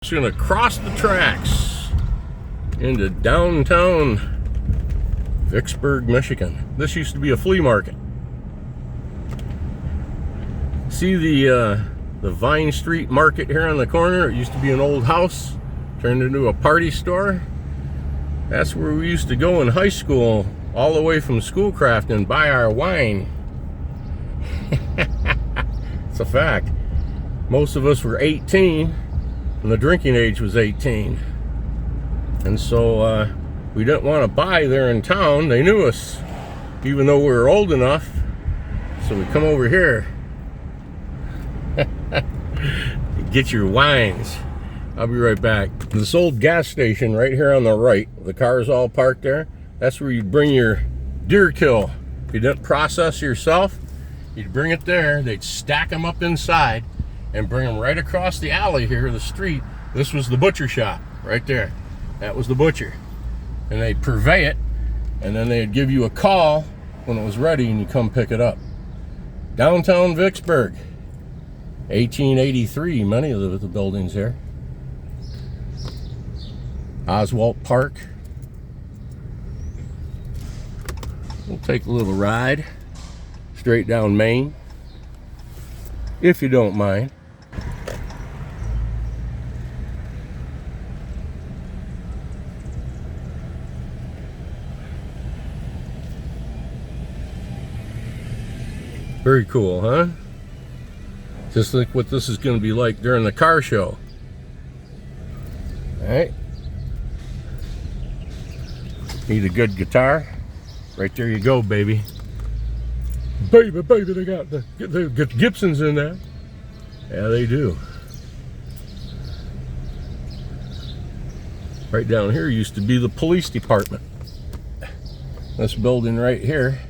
Just gonna cross the tracks into downtown Vicksburg, Michigan. This used to be a flea market. See the Vine Street Market here on the corner? It used to be an old house, turned into a party store. That's where we used to go in high school, all the way from Schoolcraft, and buy our wine. It's a fact. Most of us were 18, and the drinking age was 18. And so we didn't want to buy there in town. They knew us, even though we were old enough. So we come over here. Get your wines. I'll be right back. This old gas station right here on the right, the cars all parked there, that's where you'd bring your deer kill. If you didn't process yourself, you'd bring it there. They'd stack them up inside and bring them right across the alley here, the street. This was the butcher shop right there. That was the butcher. And they'd purvey it, and then they'd give you a call when it was ready, and you come pick it up. Downtown Vicksburg, 1883, many of the buildings here. Oswalt Park. We'll take a little ride straight down Main, if you don't mind. Very cool, huh? Just think what this is going to be like during the car show. All right. Need a good guitar? Right there you go, baby. Baby, they got the Gibsons in there. Yeah, they do. Right down here used to be the police department. This building right here,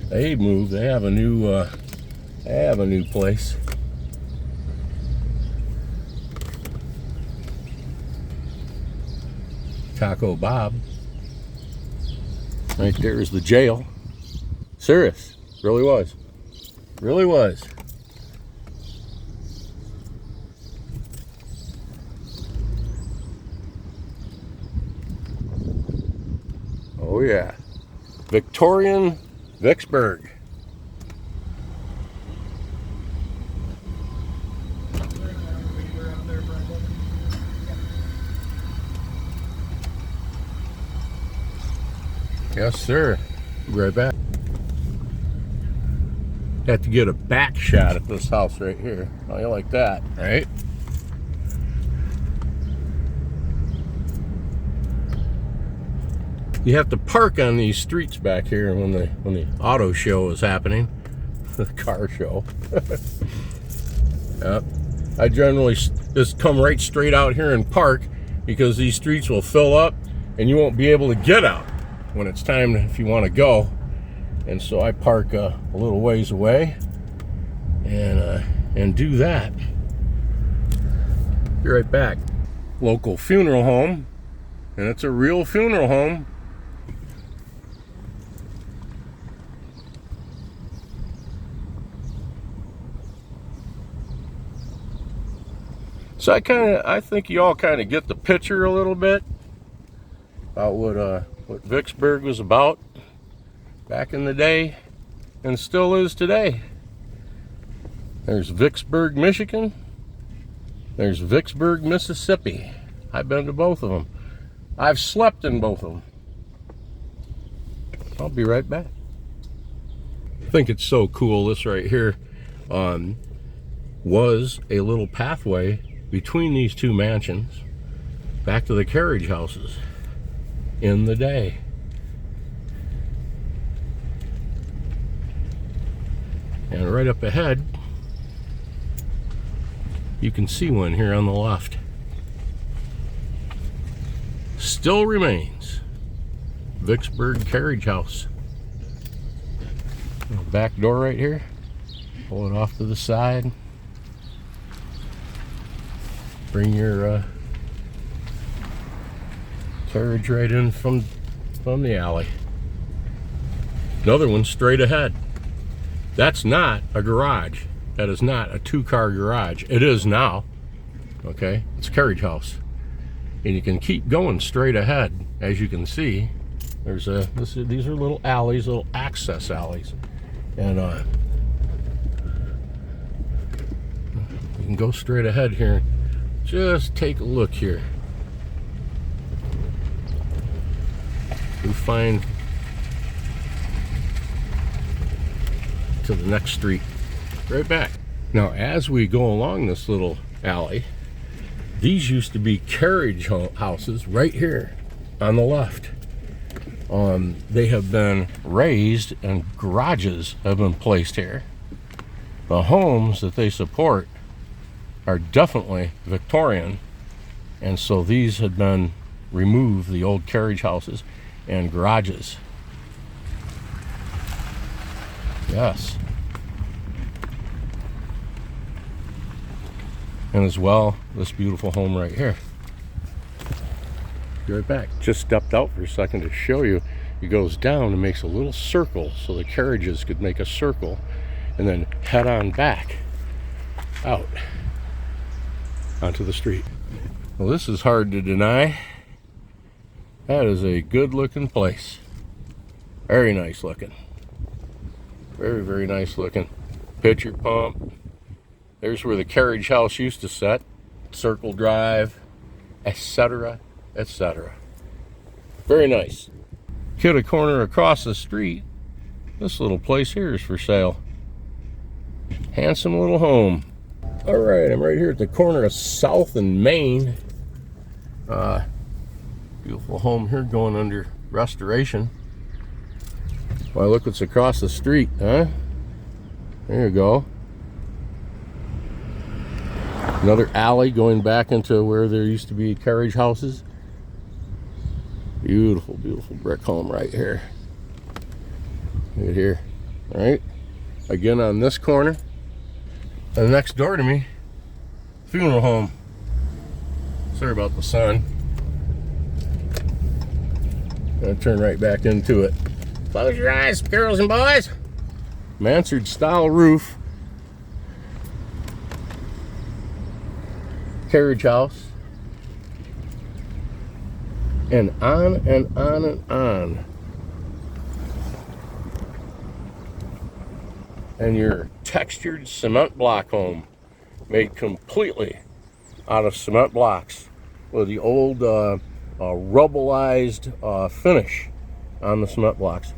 they moved. They have a new place. Taco Bob. Right there is the jail. Serious. Really was. Really was. Oh yeah. Victorian Vicksburg. Yes, sir. Be right back. Have to get a back shot at this house right here. How you like that, right? You have to park on these streets back here when the auto show is happening, the car show. Yep. I generally just come right straight out here and park, because these streets will fill up and you won't be able to get out when it's time if you want to go. And so I park a little ways away and do that. Be right back. Local funeral home, and it's a real funeral home. So I think you all kind of get the picture a little bit about what Vicksburg was about back in the day, and still is today. There's Vicksburg, Michigan. There's Vicksburg, Mississippi. I've been to both of them. I've slept in both of them. I'll be right back. I think it's so cool. This right here was a little pathway between these two mansions back to the carriage houses in the day. And right up ahead, you can see one here on the left. Still remains Vicksburg Carriage House. Back door right here. Pull it off to the side. Bring your carriage right in from the alley. Another one straight ahead. That's not a garage. That is not a two-car garage. It is now. Okay, it's a carriage house, and you can keep going straight ahead. As you can see, there's these are little alleys, little access alleys, and you can go straight ahead here. Just take a look here. You find to the next street, right back. Now, as we go along this little alley, these used to be carriage houses right here on the left. They have been raised and garages have been placed here. The homes that they support are definitely Victorian, and so these had been removed, the old carriage houses and garages. Yes. And as well, this beautiful home right here. Be right back. Just stepped out for a second to show you. It goes down and makes a little circle so the carriages could make a circle and then head on back out onto the street. Well, this is hard to deny. That is a good looking place. Very nice looking. Very, very nice looking. Pitcher pump. There's where the carriage house used to set. Circle Drive, etc., etc. Very nice. Get a corner across the street. This little place here is for sale. Handsome little home. All right, I'm right here at the corner of South and Main. Beautiful home here going under restoration. Why, look what's across the street, huh? There you go. Another alley going back into where there used to be carriage houses. Beautiful, beautiful brick home right here. Right here. All right. Again on this corner. And next door to me, funeral home. Sorry about the sun. Gonna turn right back into it. Close your eyes, girls and boys. Mansard style roof. Carriage house. And on and on and on. And your textured cement block home, made completely out of cement blocks with the old rubbleized finish on the cement blocks.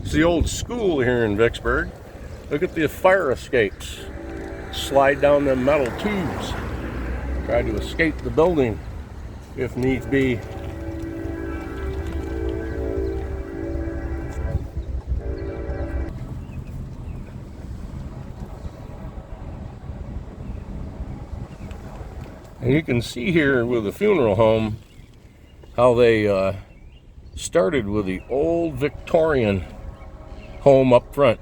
It's the old school here in Vicksburg. Look at the fire escapes. Slide down them metal tubes. Try to escape the building if needs be. And you can see here with the funeral home how they started with the old Victorian home up front,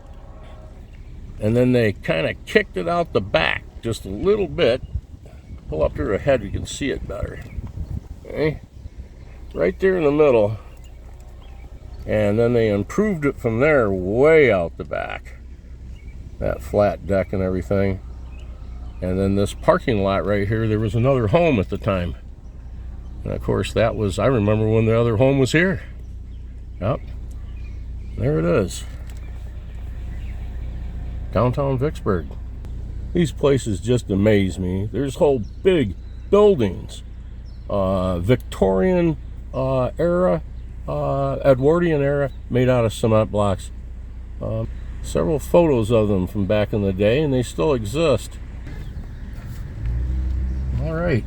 and then they kind of kicked it out the back just a little bit. Pull up to her head, you can see it better. Okay, right there in the middle, and then they improved it from there way out the back, that flat deck and everything. And then this parking lot right here, there was another home at the time. And of course that was, I remember when the other home was here. Yep, there it is. Downtown Vicksburg. These places just amaze me. There's whole big buildings. Victorian era, Edwardian era, made out of cement blocks. Several photos of them from back in the day, and they still exist. All right,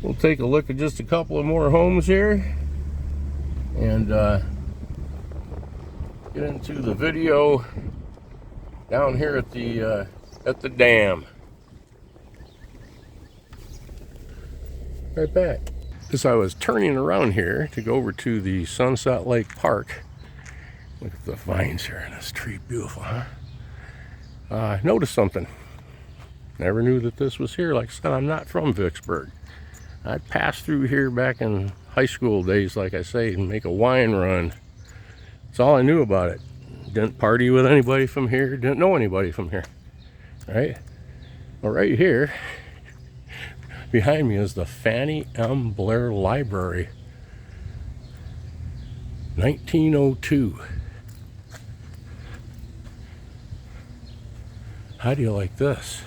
we'll take a look at just a couple of more homes here and get into the video down here at the dam. Right back. As I was turning around here to go over to the Sunset Lake Park, look at the vines here in this tree, beautiful, huh? Noticed something. Never knew that this was here. Like I said, I'm not from Vicksburg. I passed through here back in high school days, like I say, and make a wine run. That's all I knew about it. Didn't party with anybody from here, didn't know anybody from here, right? Well, right here behind me is the Fannie M. Blair Library, 1902. How do you like this?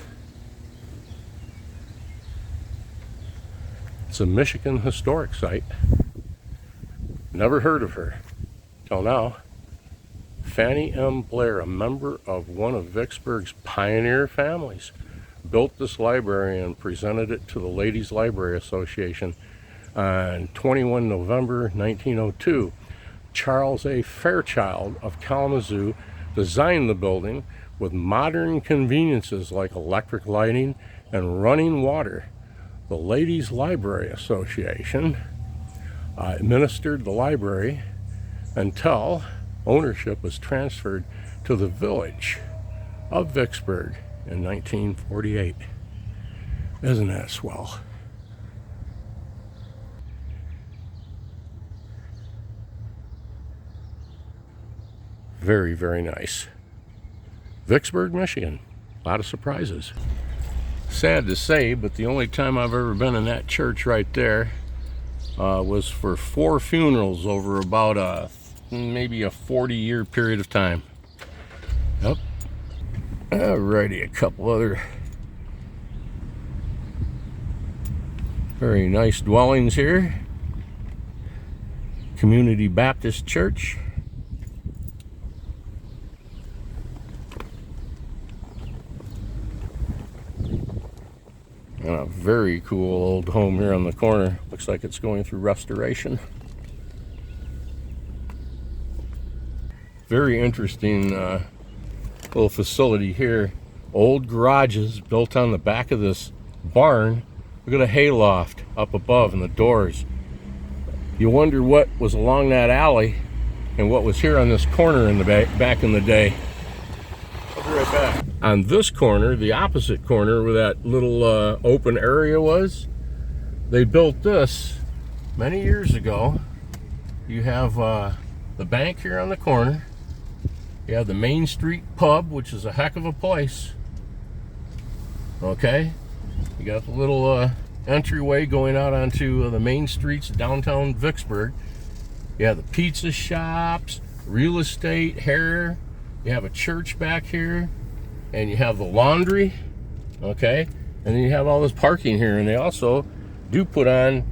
It's a Michigan historic site. Never heard of her till now. Fannie M. Blair, a member of one of Vicksburg's pioneer families, built this library and presented it to the Ladies Library Association on 21 November 1902. Charles A. Fairchild of Kalamazoo designed the building with modern conveniences like electric lighting and running water. The Ladies Library Association administered the library until ownership was transferred to the village of Vicksburg in 1948. Isn't that swell? Very, very nice. Vicksburg, Michigan. A lot of surprises. Sad to say, but the only time I've ever been in that church right there was for 4 funerals over about maybe a 40-year period of time. Yep. Alrighty, a couple other very nice dwellings here. Community Baptist Church. And a very cool old home here on the corner. Looks like it's going through restoration. Very interesting little facility here. Old garages built on the back of this barn. Look at a hayloft up above and the doors. You wonder what was along that alley and what was here on this corner in the back in the day. I'll be right back. On this corner, the opposite corner where that little open area was, they built this many years ago. You have the bank here on the corner. You have the Main Street Pub, which is a heck of a place. Okay, you got the little entryway going out onto the main streets of downtown Vicksburg. You have the pizza shops, real estate, hair. You have a church back here. And you have the laundry, okay? And then you have all this parking here. And they also do put on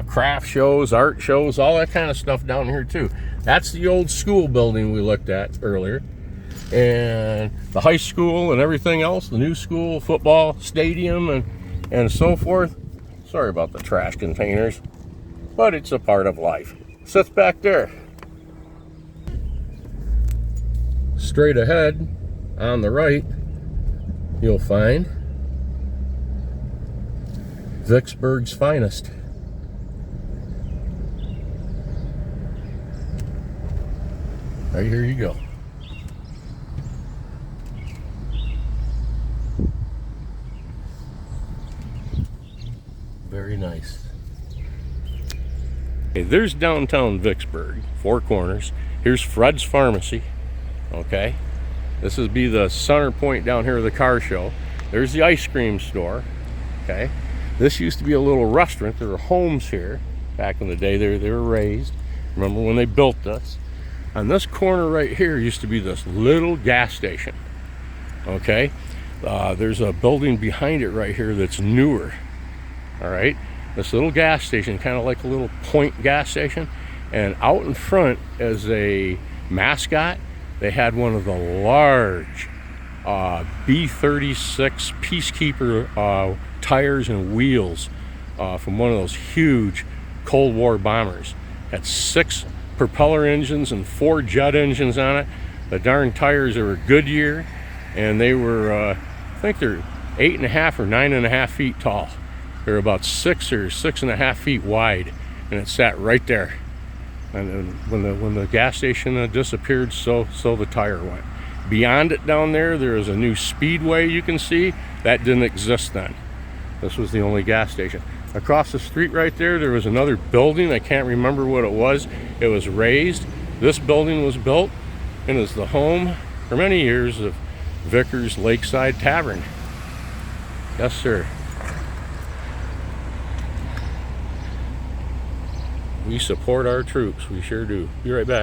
craft shows, art shows, all that kind of stuff down here too. That's the old school building we looked at earlier. And the high school and everything else, the new school, football stadium and so forth. Sorry about the trash containers, but it's a part of life. Sits back there. Straight ahead, on the right, you'll find Vicksburg's finest. Right here you go. Very nice. Okay, there's downtown Vicksburg, 4 corners. Here's Fred's Pharmacy, okay? This would be the center point down here of the car show. There's the ice cream store, okay? This used to be a little restaurant. There were homes here back in the day. They were raised. Remember when they built this? On this corner right here used to be this little gas station, okay? There's a building behind it right here that's newer, all right? This little gas station, kind of like a little point gas station. And out in front as a mascot, they had one of the large B-36 Peacekeeper tires and wheels from one of those huge Cold War bombers. Had 6 propeller engines and 4 jet engines on it. The darn tires were Goodyear, and they were, I think they're 8.5 or 9.5 feet tall. They're about 6 or 6.5 feet wide, and it sat right there. And when the gas station disappeared, so the tire went. Beyond it down there, there is a new speedway you can see. That didn't exist then. This was the only gas station. Across the street right there, there was another building. I can't remember what it was. It was raised. This building was built and is the home for many years of Vickers Lakeside Tavern. Yes, sir. We support our troops. We sure do. Be right back.